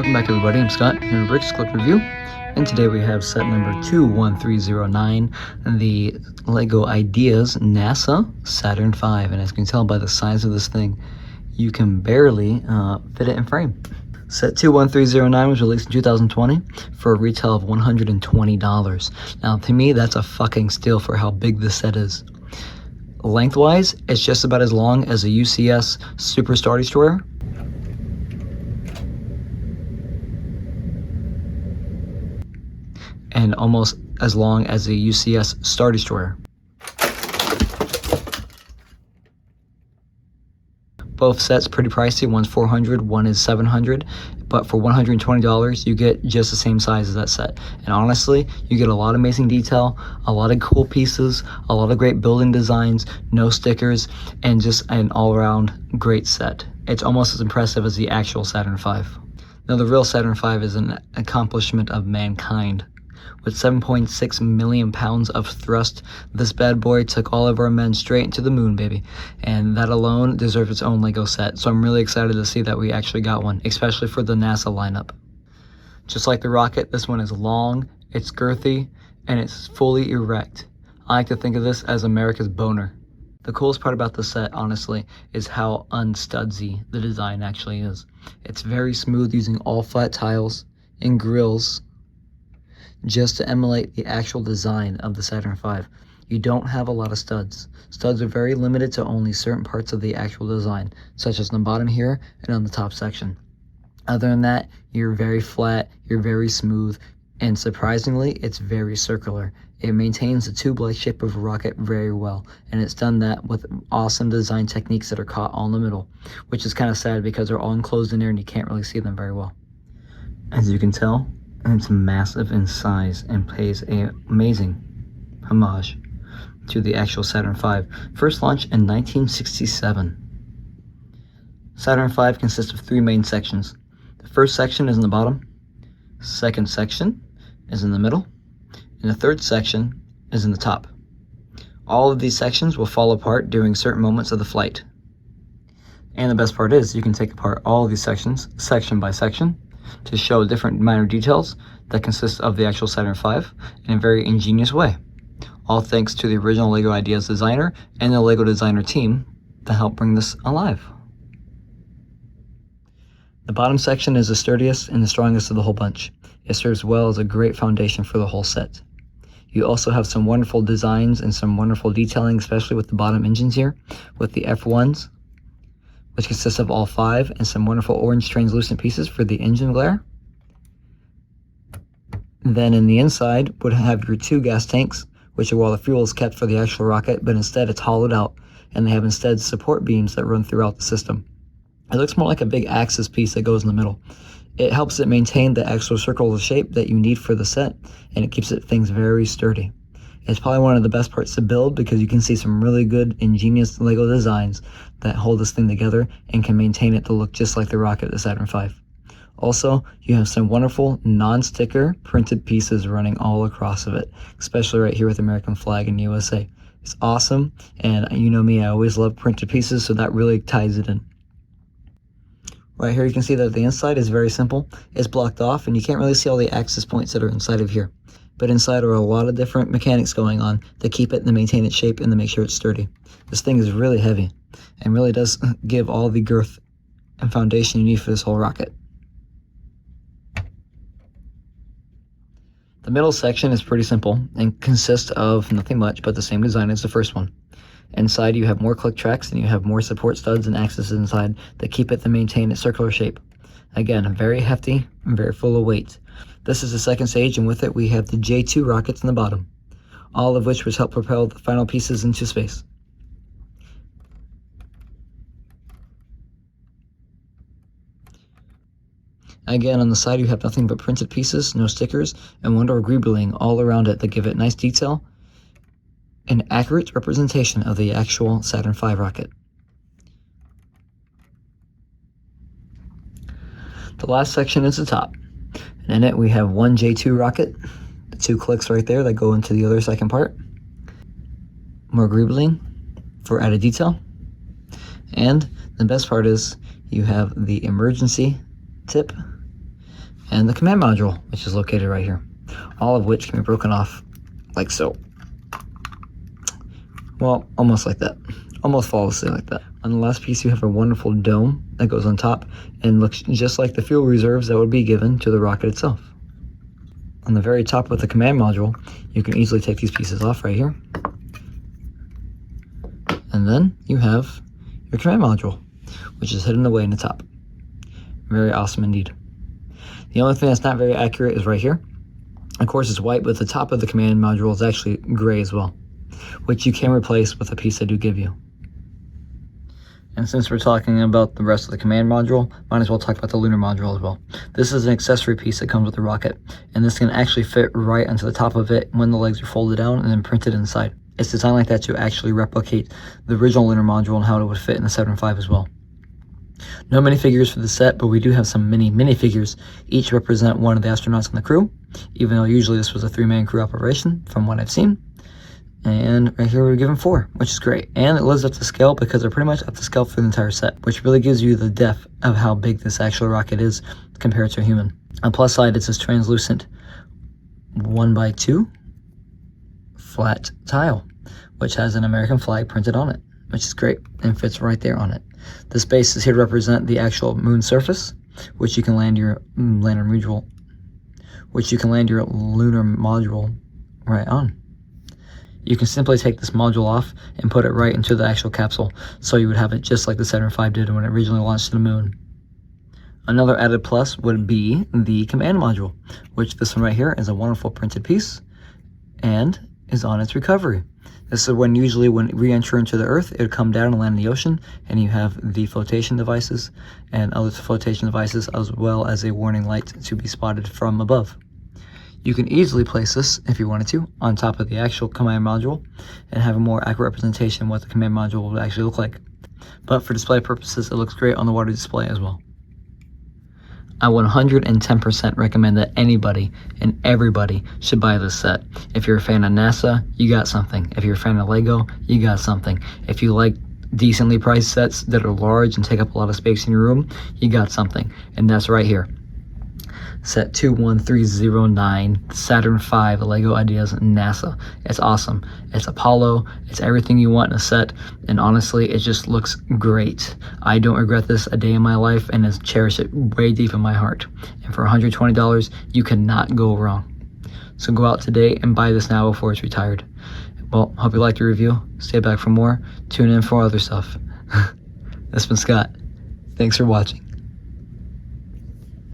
Welcome back everybody, I'm Scott here with Rick's Clip Review, and today we have set number 21309, the LEGO Ideas NASA Saturn V, and as you can tell by the size of this thing, you can barely fit it in frame. Set 21309 was released in 2020 for a retail of $120. Now to me, that's a fucking steal for how big this set is. Lengthwise, it's just about as long as a UCS Super Star Destroyer, and almost as long as a UCS Star Destroyer. Both sets pretty pricey, one's $400, one is $700, but for $120 you get just the same size as that set. And honestly, you get a lot of amazing detail, a lot of cool pieces, a lot of great building designs, no stickers, and just an all-around great set. It's almost as impressive as the actual Saturn V. Now the real Saturn V is an accomplishment of mankind. With 7.6 million pounds of thrust, this bad boy took all of our men straight into the moon, baby. And that alone deserves its own LEGO set. So I'm really excited to see that we actually got one, especially for the NASA lineup. Just like the rocket, this one is long, it's girthy, and it's fully erect. I like to think of this as America's boner. The coolest part about the set, honestly, is how unstudsy the design actually is. It's very smooth, using all flat tiles and grills, just to emulate the actual design of the Saturn V. You don't have a lot of studs. Studs are very limited to only certain parts of the actual design, such as on the bottom here and on the top section. Other than that, you're very flat, you're very smooth, and surprisingly, it's very circular. It maintains the tube-like shape of a rocket very well, and it's done that with awesome design techniques that are caught all in the middle, which is kind of sad because they're all enclosed in there and you can't really see them very well. As you can tell, it's massive in size and pays an amazing homage to the actual Saturn V, first launched in 1967. Saturn V consists of three main sections. The first section is in the bottom, second section is in the middle, and the third section is in the top. All of these sections will fall apart during certain moments of the flight. And the best part is you can take apart all of these sections, section by section, to show different minor details that consist of the actual Saturn V in a very ingenious way. All thanks to the original LEGO Ideas designer and the LEGO designer team that helped bring this alive. The bottom section is the sturdiest and the strongest of the whole bunch. It serves well as a great foundation for the whole set. You also have some wonderful designs and some wonderful detailing, especially with the bottom engines here, with the F1s, which consists of all five, and some wonderful orange translucent pieces for the engine glare. Then in the inside would have your two gas tanks, which are where the fuel is kept for the actual rocket, but instead it's hollowed out, and they have instead support beams that run throughout the system. It looks more like a big axis piece that goes in the middle. It helps it maintain the actual circular shape that you need for the set, and it keeps things very sturdy. It's probably one of the best parts to build because you can see some really good, ingenious LEGO designs that hold this thing together and can maintain it to look just like the rocket of the Saturn V. Also, you have some wonderful non-sticker printed pieces running all across of it, especially right here with the American flag and USA. It's awesome, and you know me, I always love printed pieces, so that really ties it in. Right here you can see that the inside is very simple. It's blocked off, and you can't really see all the axis points that are inside of here. But inside are a lot of different mechanics going on to keep it and to maintain its shape and to make sure it's sturdy. This thing is really heavy and really does give all the girth and foundation you need for this whole rocket. The middle section is pretty simple and consists of nothing much but the same design as the first one. Inside you have more click tracks and you have more support studs and axes inside that keep it to maintain its circular shape. Again, very hefty and very full of weight. This is the second stage, and with it we have the J2 rockets in the bottom, all of which help propel the final pieces into space. Again, on the side you have nothing but printed pieces, no stickers, and wonderful greebling all around it that give it nice detail and accurate representation of the actual Saturn V rocket. The last section is the top. And in it we have one J2 rocket, the two clicks right there that go into the other second part, more greebling for added detail, and the best part is you have the emergency tip and the command module, which is located right here. All of which can be broken off like so. Well, almost like that. Almost flawlessly like that. On the last piece, you have a wonderful dome that goes on top and looks just like the fuel reserves that would be given to the rocket itself. On the very top of the command module, you can easily take these pieces off right here. And then you have your command module, which is hidden away in the top. Very awesome indeed. The only thing that's not very accurate is right here. Of course, it's white, but the top of the command module is actually gray as well, which you can replace with a piece I do give you. And since we're talking about the rest of the command module, might as well talk about the lunar module as well. This is an accessory piece that comes with the rocket, and this can actually fit right onto the top of it when the legs are folded down and then printed inside. It's designed like that to actually replicate the original lunar module and how it would fit in the Saturn V as well. No minifigures for the set, but we do have some minifigures. Each represent one of the astronauts in the crew, even though usually this was a 3-man crew operation from what I've seen. And right here we're given 4, which is great. And it lives up to scale because they're pretty much up to scale for the entire set, which really gives you the depth of how big this actual rocket is compared to a human. On the plus side, it's this translucent 1x2 flat tile, which has an American flag printed on it, which is great and fits right there on it. This base is here to represent the actual moon surface, which you can land your lunar module right on. You can simply take this module off and put it right into the actual capsule, so you would have it just like the Saturn V did when it originally launched to the moon. Another added plus would be the command module, which this one right here is a wonderful printed piece and is on its recovery. This is when usually when re-enter into the Earth, it would come down and land in the ocean, and you have the flotation devices and other flotation devices, as well as a warning light to be spotted from above. You can easily place this, if you wanted to, on top of the actual command module and have a more accurate representation of what the command module would actually look like. But for display purposes, it looks great on the water display as well. I 110% recommend that anybody and everybody should buy this set. If you're a fan of NASA, you got something. If you're a fan of Lego, you got something. If you like decently priced sets that are large and take up a lot of space in your room, you got something. And that's right here. Set 21309, Saturn V, Lego Ideas, NASA. It's awesome. It's Apollo. It's everything you want in a set. And honestly, it just looks great. I don't regret this a day in my life and has cherished it way deep in my heart. And for $120, you cannot go wrong. So go out today and buy this now before it's retired. Well, hope you liked the review. Stay back for more. Tune in for other stuff. This has been Scott. Thanks for watching.